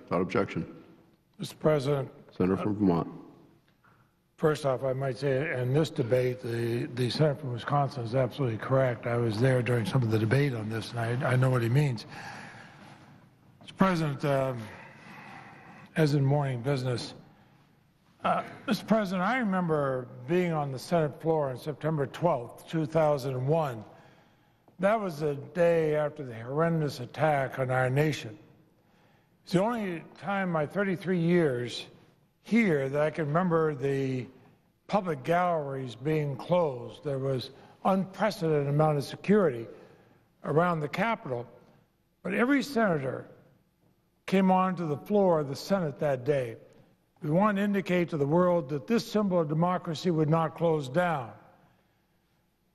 Without objection. Mr. President, Senator from Vermont. first off, I might say in this debate, the senator from Wisconsin is absolutely correct. I was there during some of the debate on this, and I know what he means. Mr. President, as in morning business, Mr. President, I remember being on the Senate floor on September 12th, 2001. That was the day after the horrendous attack on our nation. It's the only time in my 33 years here that I can remember the public galleries being closed. There was unprecedented amount of security around the Capitol, but every senator came onto the floor of the Senate that day. We want to indicate to the world that this symbol of democracy would not close down.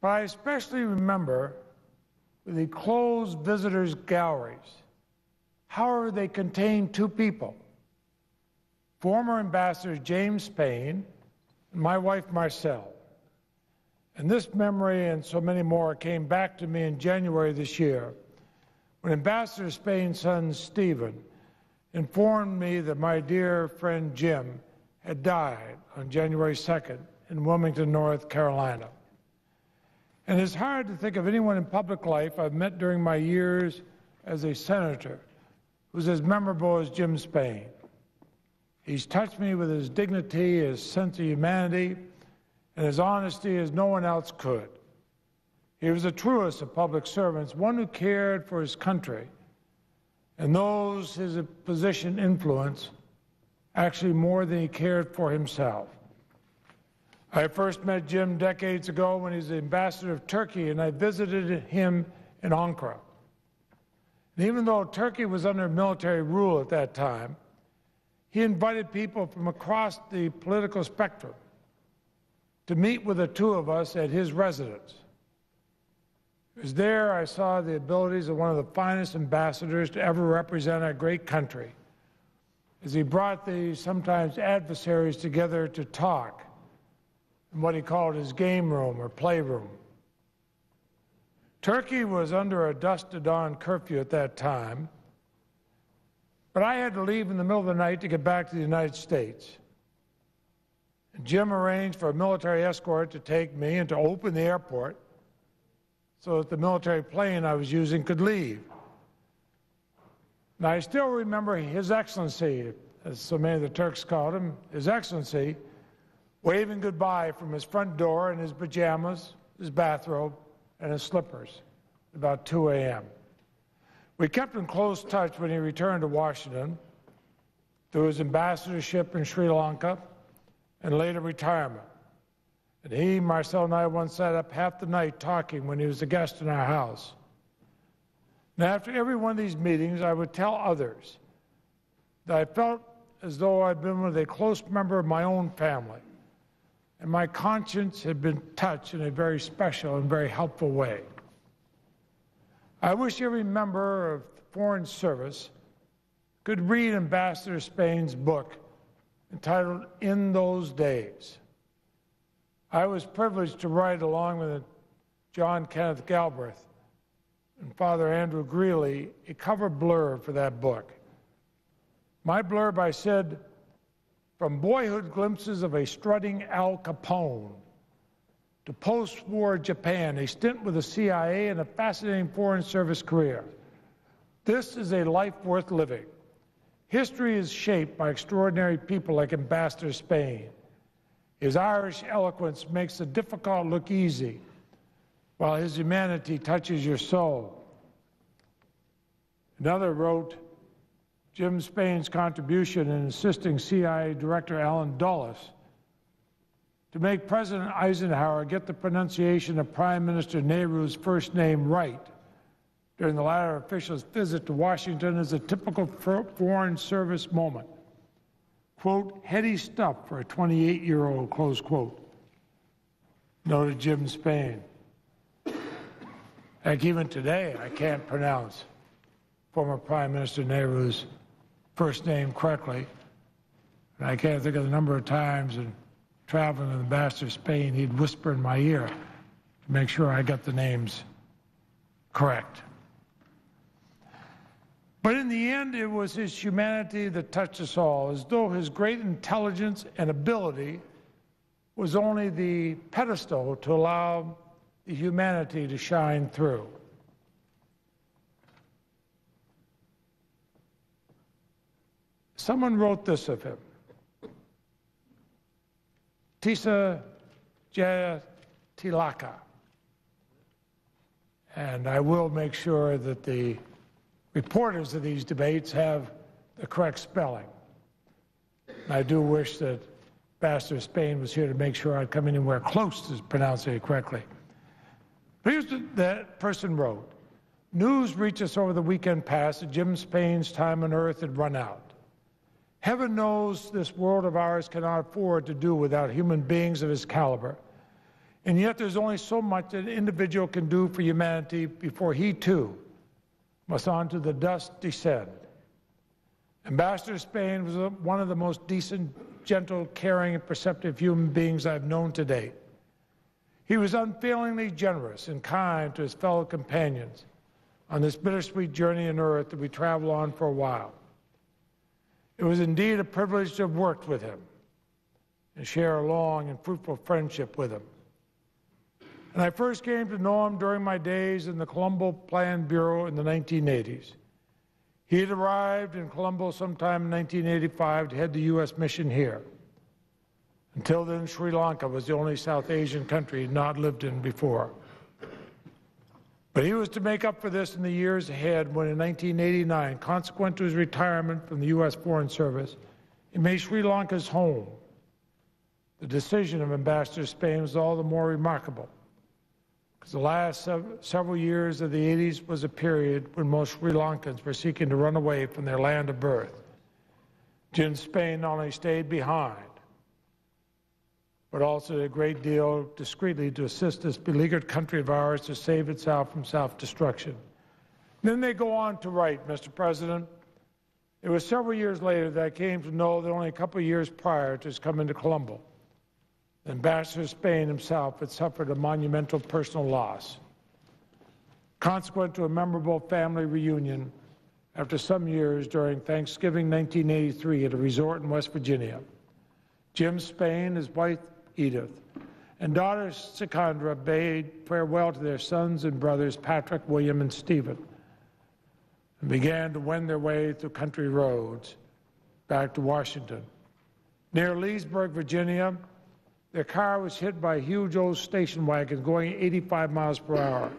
But I especially remember the closed visitors' galleries. However, they contained two people, former Ambassador James Spain and my wife Marcelle. And this memory and so many more came back to me in January this year when Ambassador Spain's son Stephen informed me that my dear friend Jim had died on January 2nd in Wilmington, North Carolina. And it's hard to think of anyone in public life I've met during my years as a senator who's as memorable as Jim Spain. He's touched me with his dignity, his sense of humanity, and his honesty as no one else could. He was the truest of public servants, one who cared for his country and those his position influenced, actually more than he cared for himself. I first met Jim decades ago when he was the ambassador of Turkey, and I visited him in Ankara. And even though Turkey was under military rule at that time, he invited people from across the political spectrum to meet with the two of us at his residence. It was there I saw the abilities of one of the finest ambassadors to ever represent our great country, as he brought the sometimes adversaries together to talk in what he called his game room or playroom. Turkey was under a dusk to dawn curfew at that time, but I had to leave in the middle of the night to get back to the United States. And Jim arranged for a military escort to take me and to open the airport so that the military plane I was using could leave. Now, I still remember His Excellency, as so many of the Turks called him, His Excellency, waving goodbye from his front door in his pajamas, his bathrobe, and his slippers, about 2 a.m. We kept in close touch when he returned to Washington through his ambassadorship in Sri Lanka and later retirement. And he, Marcel, and I once sat up half the night talking when he was a guest in our house. And after every one of these meetings, I would tell others that I felt as though I'd been with a close member of my own family, and my conscience had been touched in a very special and very helpful way. I wish every member of the Foreign Service could read Ambassador Spain's book entitled In Those Days. I was privileged to write along with John Kenneth Galbraith and Father Andrew Greeley a cover blurb for that book. My blurb, I said, from boyhood glimpses of a strutting Al Capone to post-war Japan, a stint with the CIA, and a fascinating Foreign Service career. This is a life worth living. History is shaped by extraordinary people like Ambassador Spain. His Irish eloquence makes the difficult look easy, while his humanity touches your soul. Another wrote, Jim Spain's contribution in assisting CIA Director Allen Dulles to make President Eisenhower get the pronunciation of Prime Minister Nehru's first name right during the latter official's visit to Washington is a typical Foreign Service moment. Quote, heady stuff for a 28-year-old, close quote, noted Jim Spain. Like even today, I can't pronounce former Prime Minister Nehru's first name correctly. And I can't think of the number of times in traveling with Ambassador Spain, he'd whisper in my ear to make sure I got the names correct. But in the end, it was his humanity that touched us all, as though his great intelligence and ability was only the pedestal to allow the humanity to shine through. Someone wrote this of him: Tisa Jaya Tilaka. And I will make sure that the reporters of these debates have the correct spelling. And I do wish that Ambassador Spain was here to make sure I'd come anywhere close to pronouncing it correctly. But here's what that person wrote: news reached us over the weekend past that Jim Spain's time on Earth had run out. Heaven knows this world of ours cannot afford to do without human beings of his caliber. And yet there's only so much that an individual can do for humanity before he, too, must onto the dust descend. Ambassador Spain was one of the most decent, gentle, caring, and perceptive human beings I've known to date. He was unfailingly generous and kind to his fellow companions on this bittersweet journey on Earth that we travel on for a while. It was indeed a privilege to have worked with him and share a long and fruitful friendship with him. And I first came to know him during my days in the Colombo Plan Bureau in the 1980s. He had arrived in Colombo sometime in 1985 to head the U.S. mission here. Until then, Sri Lanka was the only South Asian country he had not lived in before. But he was to make up for this in the years ahead when, in 1989, consequent to his retirement from the U.S. Foreign Service, he made Sri Lanka his home. The decision of Ambassador Spain was all the more remarkable, because the last several years of the 80s was a period when most Sri Lankans were seeking to run away from their land of birth. Jim Spain not only stayed behind, but also did a great deal discreetly to assist this beleaguered country of ours to save itself from self-destruction. Then they go on to write, Mr. President, it was several years later that I came to know that only a couple of years prior to his coming to Colombo, Ambassador Spain himself had suffered a monumental personal loss. Consequent to a memorable family reunion after some years during Thanksgiving 1983 at a resort in West Virginia, Jim Spain, his wife Edith, and daughter Secondra bade farewell to their sons and brothers Patrick, William, and Stephen, and began to wend their way through country roads back to Washington. Near Leesburg, Virginia, their car was hit by a huge old station wagon going 85 miles per hour,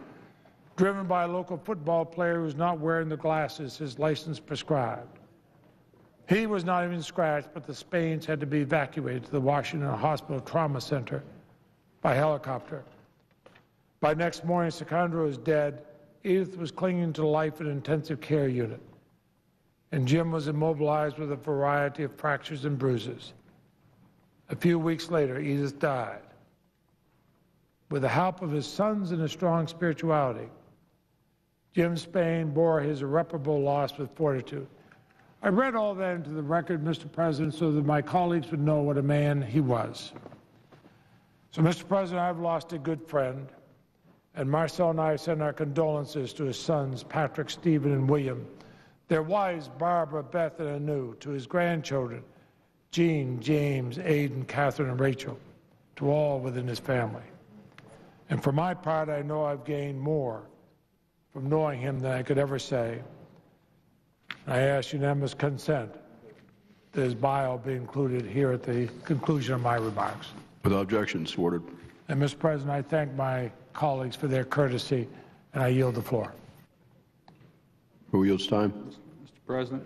driven by a local football player who was not wearing the glasses his license prescribed. He was not even scratched, but the Spains had to be evacuated to the Washington Hospital Trauma Center by helicopter. By next morning, Secondra was dead. Edith was clinging to life in an intensive care unit, and Jim was immobilized with a variety of fractures and bruises. A few weeks later, Edith died. With the help of his sons and his strong spirituality, Jim Spain bore his irreparable loss with fortitude. I read all that into the record, Mr. President, so that my colleagues would know what a man he was. So, Mr. President, I've lost a good friend, and Marcel and I send our condolences to his sons, Patrick, Stephen, and William, their wives, Barbara, Beth, and Anu, to his grandchildren, Jean, James, Aidan, Catherine, and Rachel, to all within his family. And for my part, I know I've gained more from knowing him than I could ever say. I ask unanimous consent that his bio be included here at the conclusion of my remarks. Without objection, so ordered. And, Mr. President, I thank my colleagues for their courtesy, and I yield the floor. Who yields time? Mr. President.